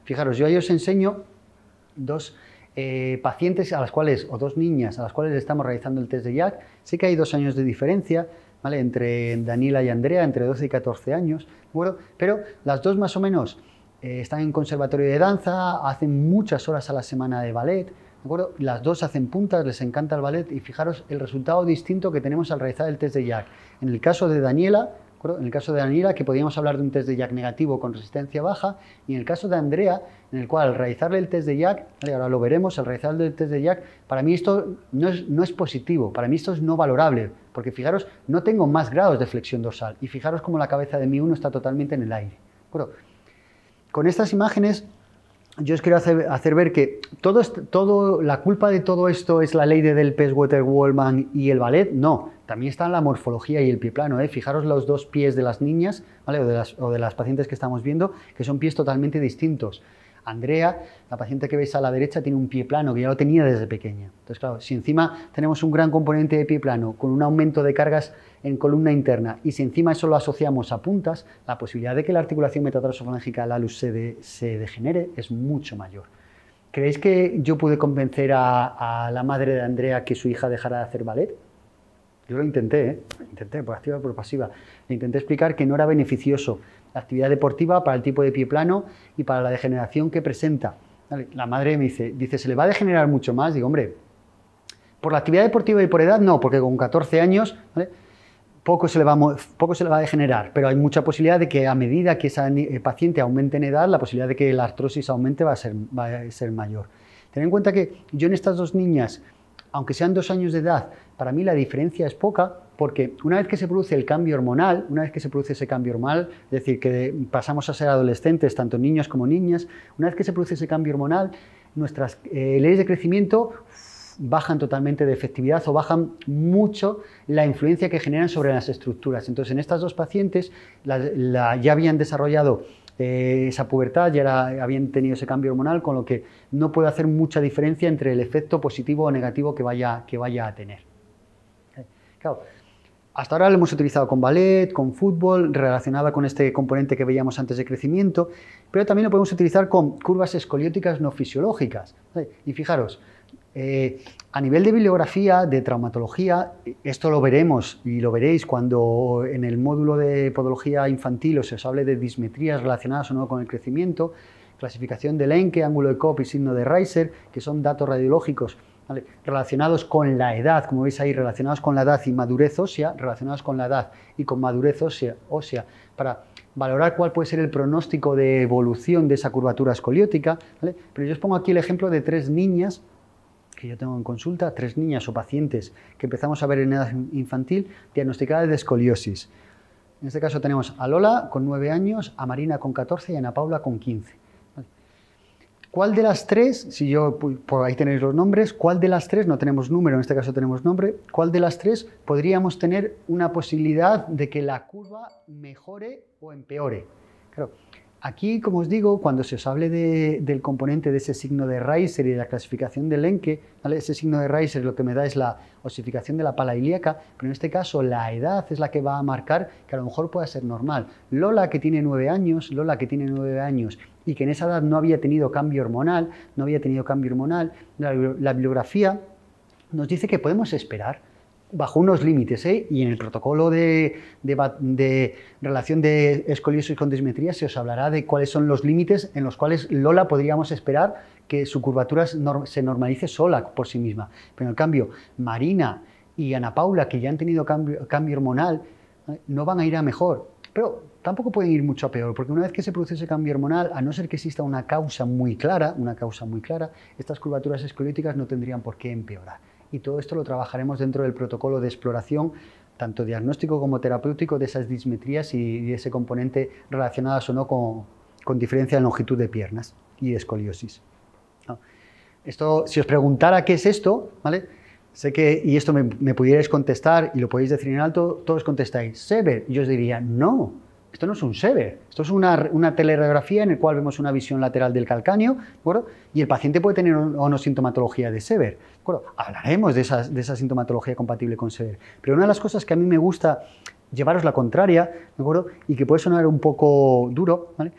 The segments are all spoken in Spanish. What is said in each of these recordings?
Fijaros, yo ahí os enseño dos pacientes a las cuales, o dos niñas a las cuales estamos realizando el test de Jack. Sí que hay 2 años de diferencia, ¿vale? Entre Daniela y Andrea, entre 12 y 14 años, ¿de acuerdo? Pero las dos más o menos están en conservatorio de danza, hacen muchas horas a la semana de ballet, ¿de acuerdo? Las dos hacen puntas, les encanta el ballet y fijaros el resultado distinto que tenemos al realizar el test de Jack. En el caso de Daniela, en el caso de Daniela, que podríamos hablar de un test de Jack negativo con resistencia baja, y en el caso de Andrea, en el cual al realizarle el test de Jack, ahora lo veremos, al realizarle el test de Jack, para mí esto no es positivo, para mí esto es no valorable, porque fijaros, no tengo más grados de flexión dorsal, y fijaros cómo la cabeza de mi uno está totalmente en el aire. Bueno, con estas imágenes yo os quiero hacer ver que la culpa de todo esto es la ley de Delpech-Water-Wallman y el ballet. No, también está la morfología y el pie plano. Fijaros los dos pies de las niñas, ¿vale? o de las pacientes que estamos viendo, que son pies totalmente distintos. Andrea, la paciente que veis a la derecha, tiene un pie plano que ya lo tenía desde pequeña. Entonces, claro, si encima tenemos un gran componente de pie plano con un aumento de cargas en columna interna y si encima eso lo asociamos a puntas, la posibilidad de que la articulación metatarsofalángica lalus se degenere es mucho mayor. ¿Creéis que yo pude convencer a la madre de Andrea que su hija dejara de hacer ballet? Yo lo intenté, por activa o por pasiva. Le intenté explicar que no era beneficioso la actividad deportiva para el tipo de pie plano y para la degeneración que presenta. La madre me dice, ¿se le va a degenerar mucho más? Digo, hombre, por la actividad deportiva y por edad no, porque con 14 años, ¿vale? poco se le va a degenerar, pero hay mucha posibilidad de que a medida que esa paciente aumente en edad, la posibilidad de que la artrosis aumente va a ser mayor. Ten en cuenta que yo en estas dos niñas, aunque sean 2 años de edad, para mí la diferencia es poca, porque una vez que se produce el cambio hormonal, es decir, que pasamos a ser adolescentes, tanto niños como niñas, una vez que se produce ese cambio hormonal, nuestras leyes de crecimiento bajan totalmente de efectividad o bajan mucho la influencia que generan sobre las estructuras. Entonces, en estas dos pacientes ya habían desarrollado esa pubertad, habían tenido ese cambio hormonal, con lo que no puede hacer mucha diferencia entre el efecto positivo o negativo que vaya a tener. Claro, hasta ahora lo hemos utilizado con ballet, con fútbol, relacionada con este componente que veíamos antes de crecimiento, pero también lo podemos utilizar con curvas escolióticas no fisiológicas. Y fijaros, a nivel de bibliografía, de traumatología, esto lo veremos y lo veréis cuando en el módulo de podología infantil os hable de dismetrías relacionadas o no con el crecimiento, clasificación de Lenke, ángulo de Cobb y signo de Reiser, que son datos radiológicos, ¿vale?, relacionados con la edad, como veis ahí, relacionados con la edad y madurez ósea, relacionados con la edad y con madurez ósea, para valorar cuál puede ser el pronóstico de evolución de esa curvatura escoliótica, ¿vale? Pero yo os pongo aquí el ejemplo de 3 niñas que yo tengo en consulta, 3 niñas o pacientes que empezamos a ver en edad infantil diagnosticadas de escoliosis. En este caso tenemos a Lola con 9 años, a Marina con 14 y a Ana Paula con 15. ¿Cuál de las 3, si yo, por ahí tenéis los nombres, cuál de las 3, no tenemos número, en este caso tenemos nombre, cuál de las 3 podríamos tener una posibilidad de que la curva mejore o empeore? Claro, aquí, como os digo, cuando se os hable del componente de ese signo de Reiser y de la clasificación de Lenke, ¿vale?, ese signo de Reiser lo que me da es la osificación de la pala ilíaca, pero en este caso la edad es la que va a marcar que a lo mejor pueda ser normal. Lola, que tiene 9 años, y que en esa edad no había tenido cambio hormonal, la bibliografía nos dice que podemos esperar bajo unos límites, y en el protocolo de relación de escoliosis con dismetría se os hablará de cuáles son los límites en los cuales Lola podríamos esperar que su curvatura se normalice sola por sí misma. Pero en cambio, Marina y Ana Paula, que ya han tenido cambio hormonal, no van a ir a mejor, pero tampoco pueden ir mucho a peor, porque una vez que se produce ese cambio hormonal, a no ser que exista una causa muy clara, estas curvaturas escolióticas no tendrían por qué empeorar. Y todo esto lo trabajaremos dentro del protocolo de exploración, tanto diagnóstico como terapéutico, de esas dismetrías y de ese componente relacionadas o no con diferencia en longitud de piernas y de escoliosis. Esto, si os preguntara qué es esto, ¿vale?, sé que, y esto me pudierais contestar y lo podéis decir en alto, todos contestáis, ¿Sever? Y yo os diría, no, esto no es un Sever, esto es una teleradiografía en la cual vemos una visión lateral del calcáneo, ¿de acuerdo?, y el paciente puede tener o no sintomatología de Sever, ¿de acuerdo? Hablaremos de esa sintomatología compatible con Sever, pero una de las cosas que a mí me gusta llevaros la contraria, ¿de acuerdo?, y que puede sonar un poco duro, ¿vale?,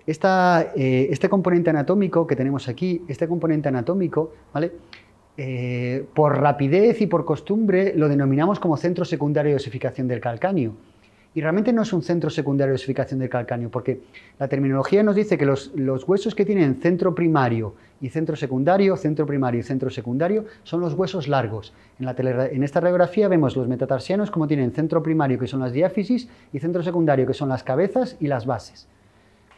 Este componente anatómico que tenemos aquí, este componente anatómico, ¿vale? Por rapidez y por costumbre lo denominamos como centro secundario de osificación del calcáneo. Y realmente no es un centro secundario de osificación del calcáneo, porque la terminología nos dice que los huesos que tienen centro primario y centro primario y centro secundario, son los huesos largos. En esta radiografía vemos los metatarsianos como tienen centro primario, que son las diáfisis, y centro secundario, que son las cabezas y las bases.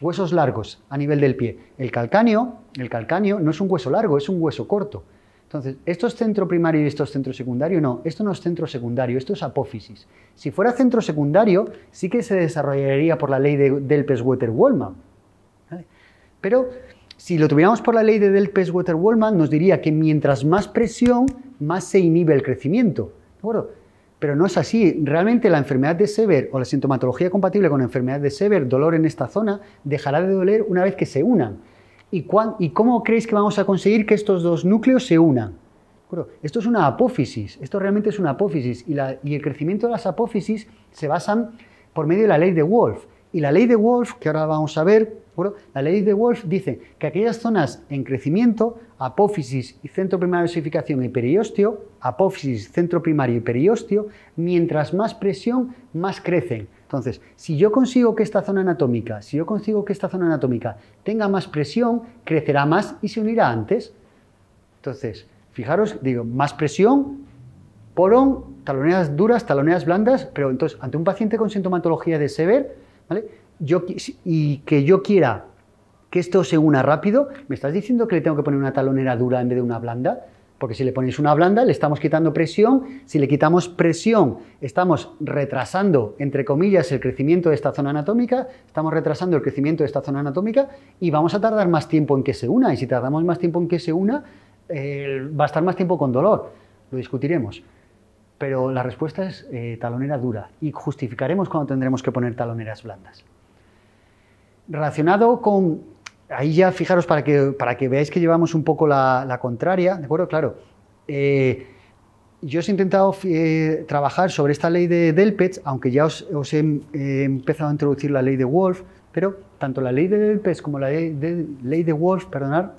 Huesos largos a nivel del pie. El calcáneo no es un hueso largo, es un hueso corto. Entonces, ¿esto es centro primario y esto es centro secundario? No, esto no es centro secundario, esto es apófisis. Si fuera centro secundario, sí que se desarrollaría por la ley de Delpes-Wetter-Wöllmann. ¿Vale? Pero si lo tuviéramos por la ley de Delpes-Wetter-Wöllmann, nos diría que mientras más presión, más se inhibe el crecimiento. ¿De acuerdo? Pero no es así. Realmente la enfermedad de Sever o la sintomatología compatible con la enfermedad de Sever, dolor en esta zona, dejará de doler una vez que se unan. ¿Y cómo creéis que vamos a conseguir que estos dos núcleos se unan? Bueno, esto es una apófisis, esto realmente es una apófisis, y el crecimiento de las apófisis se basan por medio de la ley de Wolff. Y la ley de Wolff, que ahora vamos a ver, bueno, la ley de Wolff dice que aquellas zonas en crecimiento, apófisis y centro primario de osificación y periósteo, apófisis, centro primario y periósteo, mientras más presión, más crecen. Entonces, si yo consigo que esta zona anatómica tenga más presión, crecerá más y se unirá antes. Entonces, fijaros, digo, más presión, porón, taloneras duras, taloneras blandas, pero entonces, ante un paciente con sintomatología de Sever, ¿vale? Y que yo quiera que esto se una rápido, ¿me estás diciendo que le tengo que poner una talonera dura en vez de una blanda? Porque si le ponéis una blanda, le estamos quitando presión. Si le quitamos presión, estamos retrasando, entre comillas, el crecimiento de esta zona anatómica, y vamos a tardar más tiempo en que se una. Y si tardamos más tiempo en que se una, va a estar más tiempo con dolor. Lo discutiremos. Pero la respuesta es talonera dura. Y justificaremos cuando tendremos que poner taloneras blandas. Relacionado con... Ahí ya fijaros para que veáis que llevamos un poco la contraria, ¿de acuerdo? Claro, yo os he intentado trabajar sobre esta ley de Delpes, aunque ya os he empezado a introducir la ley de Wolff, pero tanto la ley de Delpes como la ley de Wolff, perdonad,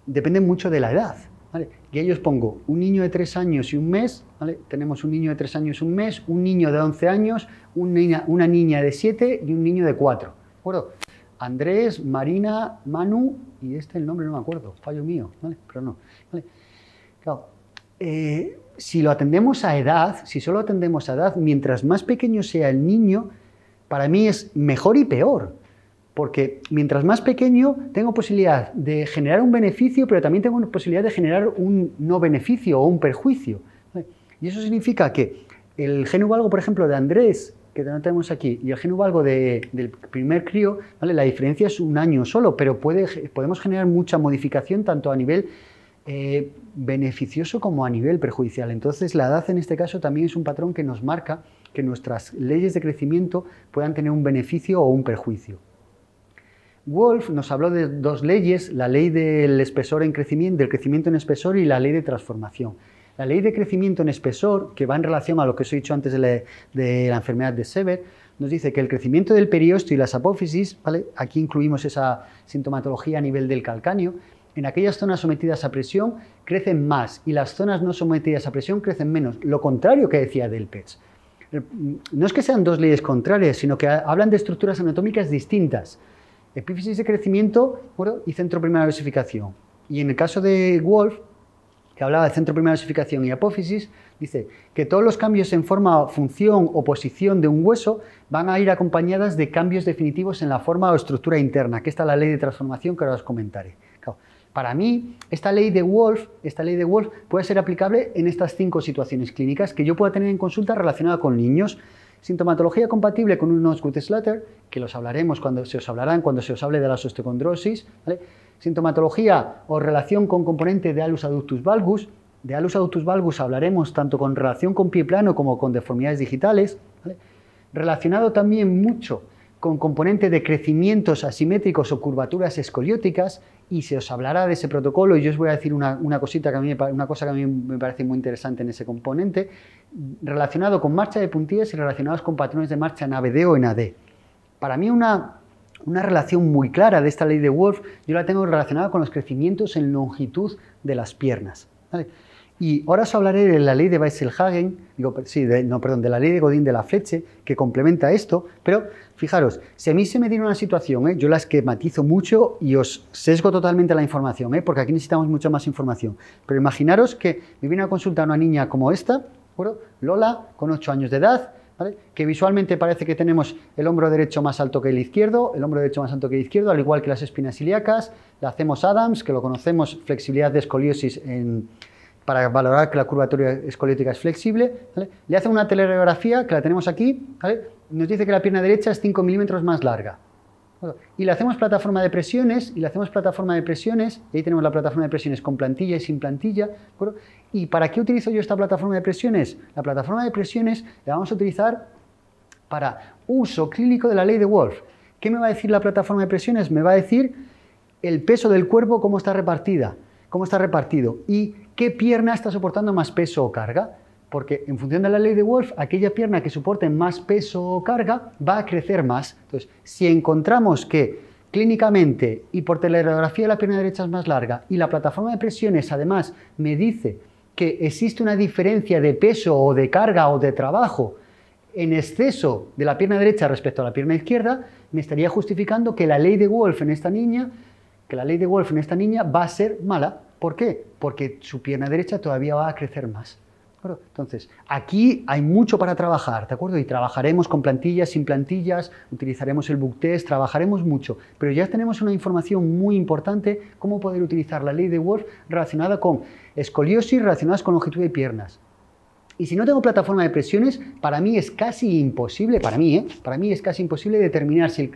dependen mucho de la edad, ¿vale? Y ahí os pongo un niño de 3 años y un mes, ¿vale? Tenemos un niño de 3 años y un mes, un niño de 11 años, una niña de 7 y un niño de 4, ¿de acuerdo? Andrés, Marina, Manu, y el nombre no me acuerdo, fallo mío, ¿vale? Pero no, ¿vale? Claro, si lo atendemos a edad, si solo atendemos a edad, mientras más pequeño sea el niño, para mí es mejor y peor, porque mientras más pequeño tengo posibilidad de generar un beneficio, pero también tengo posibilidad de generar un no beneficio o un perjuicio, ¿vale? Y eso significa que el geno valgo, por ejemplo, de Andrés, que tenemos aquí, y el geno valgo del primer crío, ¿vale? La diferencia es un año solo, pero podemos generar mucha modificación tanto a nivel beneficioso como a nivel perjudicial. Entonces, la edad en este caso también es un patrón que nos marca que nuestras leyes de crecimiento puedan tener un beneficio o un perjuicio. Wolff nos habló de dos leyes, la ley del espesor en crecimiento, del crecimiento en espesor, y la ley de transformación. La ley de crecimiento en espesor, que va en relación a lo que os he dicho antes de la enfermedad de Sever, nos dice que el crecimiento del periósteo y las apófisis, ¿vale? Aquí incluimos esa sintomatología a nivel del calcáneo, en aquellas zonas sometidas a presión crecen más y las zonas no sometidas a presión crecen menos, lo contrario que decía Delpes. No es que sean dos leyes contrarias, sino que hablan de estructuras anatómicas distintas. Epífisis de crecimiento, bueno, y centro primario de osificación. Y en el caso de Wolff, que hablaba de centro primario de osificación y apófisis, dice que todos los cambios en forma, función o posición de un hueso van a ir acompañadas de cambios definitivos en la forma o estructura interna, que esta es la ley de transformación que ahora os comentaré. Claro, para mí, esta ley de Wolff puede ser aplicable en estas 5 situaciones clínicas que yo pueda tener en consulta relacionada con niños. Sintomatología compatible con unos Guttslatter, que los hablaremos cuando se os hable de la osteocondrosis, ¿vale? Sintomatología o relación con componente de Hallux adductus valgus. De Hallux adductus valgus hablaremos tanto con relación con pie plano como con deformidades digitales, ¿vale? Relacionado también mucho con componente de crecimientos asimétricos o curvaturas escolióticas, y se os hablará de ese protocolo, y yo os voy a decir una cosa que a mí me parece muy interesante en ese componente, relacionado con marcha de puntillas y relacionados con patrones de marcha en ABD o en AD. Para mí una una relación muy clara de esta ley de Wolf, yo la tengo relacionada con los crecimientos en longitud de las piernas, ¿vale? Y ahora os hablaré de la ley de Weisselhagen, de la ley de Godin de la Fleche, que complementa esto, pero fijaros, si a mí se me diera una situación, yo la esquematizo mucho y os sesgo totalmente la información, porque aquí necesitamos mucha más información, pero imaginaros que me viene a consultar una niña como esta, ¿de acuerdo? Lola, con 8 años de edad, ¿vale? Que visualmente parece que tenemos el hombro derecho más alto que el izquierdo, al igual que las espinas ilíacas, le hacemos Adams, que lo conocemos, flexibilidad de escoliosis para valorar que la curvatura escoliótica es flexible, ¿vale? Le hacen una teleradiografía, que la tenemos aquí, ¿vale? Nos dice que la pierna derecha es 5 milímetros más larga. Y le hacemos plataforma de presiones, y ahí tenemos la plataforma de presiones con plantilla y sin plantilla, ¿de acuerdo? ¿Y para qué utilizo yo esta plataforma de presiones? La plataforma de presiones la vamos a utilizar para uso clínico de la ley de Wolf. ¿Qué me va a decir la plataforma de presiones? Me va a decir el peso del cuerpo, cómo está repartido, y qué pierna está soportando más peso o carga. Porque en función de la ley de Wolf, aquella pierna que soporte más peso o carga va a crecer más. Entonces, si encontramos que clínicamente y por teleradiografía la pierna derecha es más larga y la plataforma de presiones además me dice que existe una diferencia de peso o de carga o de trabajo en exceso de la pierna derecha respecto a la pierna izquierda, me estaría justificando que la ley de Wolf en esta niña va a ser mala. ¿Por qué? Porque su pierna derecha todavía va a crecer más. Entonces, aquí hay mucho para trabajar, ¿de acuerdo? Y trabajaremos con plantillas, sin plantillas, utilizaremos el book test, trabajaremos mucho, pero ya tenemos una información muy importante, cómo poder utilizar la ley de Wolf relacionada con escoliosis, relacionadas con longitud de piernas. Y si no tengo plataforma de presiones, para mí es casi imposible, determinar si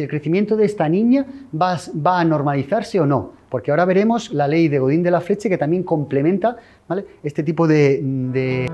el crecimiento de esta niña va a normalizarse o no, porque ahora veremos la ley de Godin de la Fleche que también complementa, ¿vale?, este tipo de